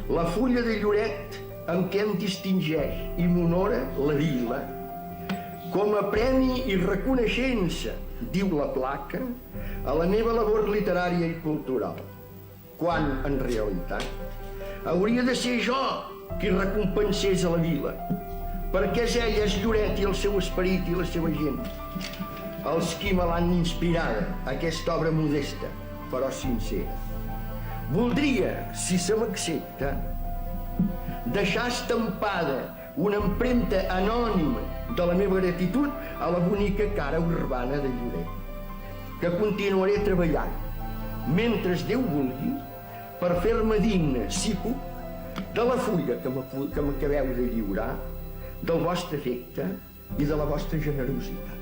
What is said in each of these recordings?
La fulla de Lloret amb què em distingeix i m'honora la vila. Com a premi i reconeixença, diu la placa, a la meva labor literària i cultural, quan, en realitat, hauria de ser jo qui recompensés a la vila, perquè és ella, és Lloret i el seu esperit i la seva gent, els qui me l'han inspirada, aquesta obra modesta, però sincera. Voldria, si se m'accepta, deixar estampada una empremta anònima de la meva gratitud a la bonica cara urbana de Lloret, que continuaré treballant, mentre Déu vulgui, per fer-me digne, si puc, de la fulla que m'acabeu de lliurar, del vostre afecte i de la vostra generositat.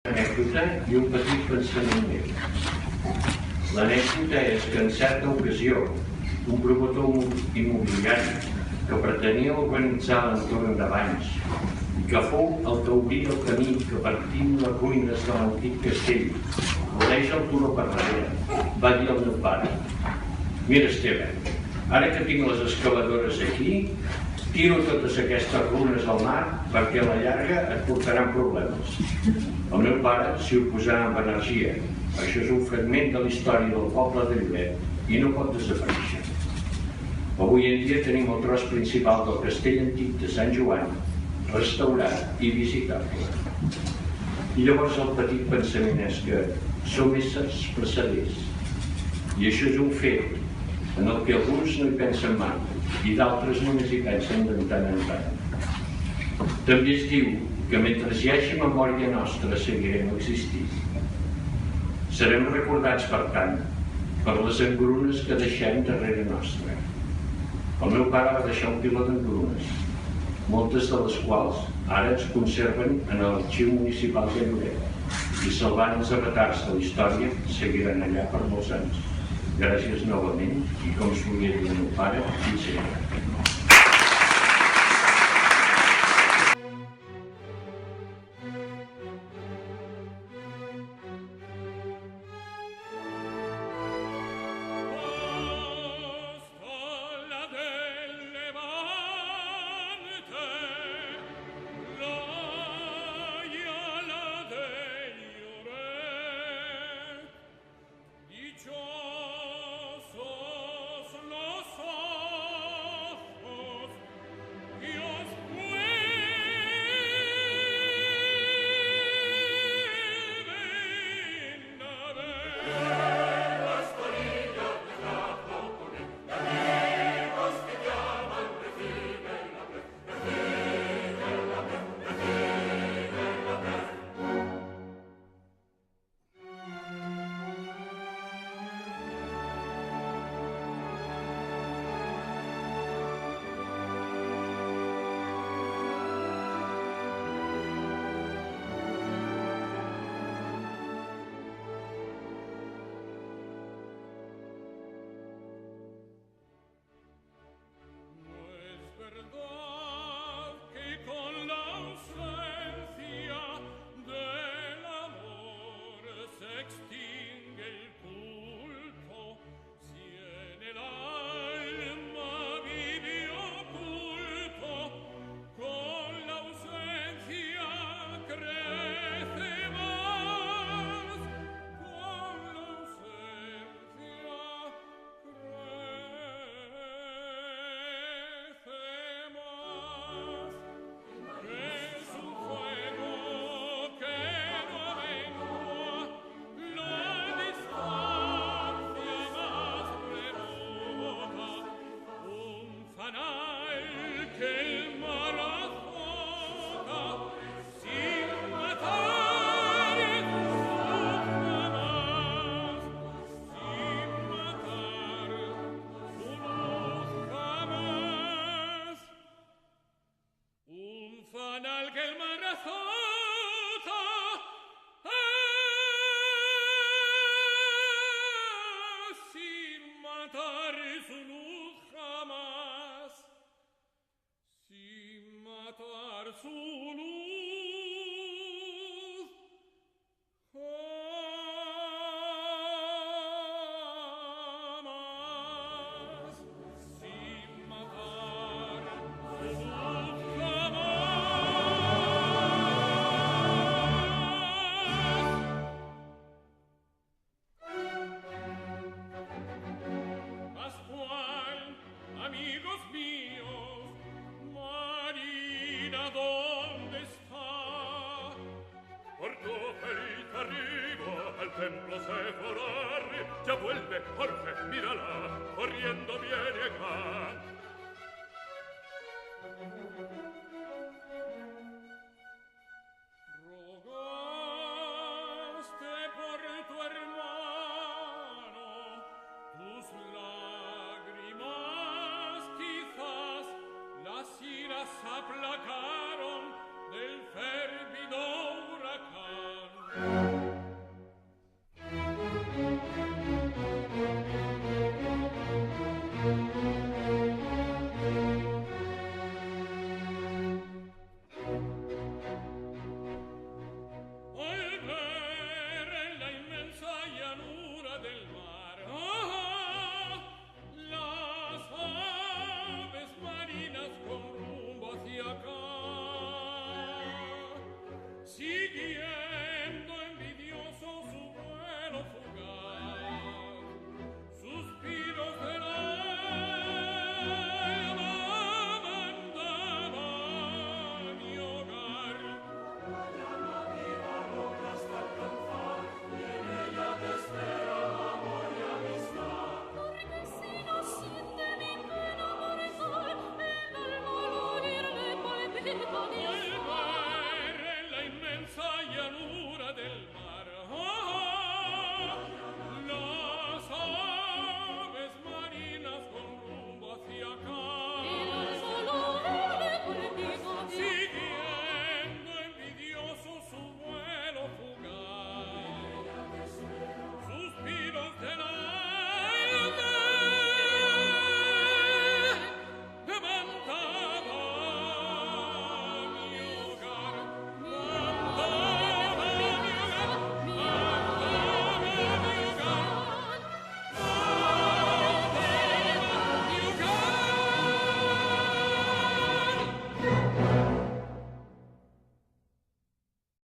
Anècdota i un petit pensament meu. L'anècdota és que en certa ocasió un promotor immobiliari que pretenia organitzar l'entorn de Banys i que fou el que obrí el camí que partint les ruïnes de l'antic castell voreja el turó per darrere, va dir al meu pare: mira, Esteve, ara que tinc les excavadores aquí, tiro totes aquestes runes al mar perquè a la llarga et portaran problemes. El meu pare s'hi oposà amb energia. Això és un fragment de la història del poble de Lloret i no pot desaparèixer. Avui en dia tenim el tros principal del castell antic de Sant Joan restaurat i visitable. I llavors el petit pensament és que som éssers passaders. I això és un fet en el que alguns no hi pensen mai i d'altres només hi pensen de tant en tant. També es diu que mentre hi hagi memòria nostra seguirem existint. Serem recordats, per tant, per les engrunes que deixem darrere nostra. El meu pare va deixar un piló d'engrunes, moltes de les quals ara es conserven en l'Arxiu Municipal de Lloret i salvant els avatars de la història seguiran allà per molts anys. Gràcies novament i, com solia dir el meu pare, fins sempre. matar su luz. Jamás, sin matar su luz, Pascual, amigos míos, Marina, ¿dónde está? Por tu ferita arriba al templo Seforarri, ya vuelve Jorge, mírala, corriendo viene acá.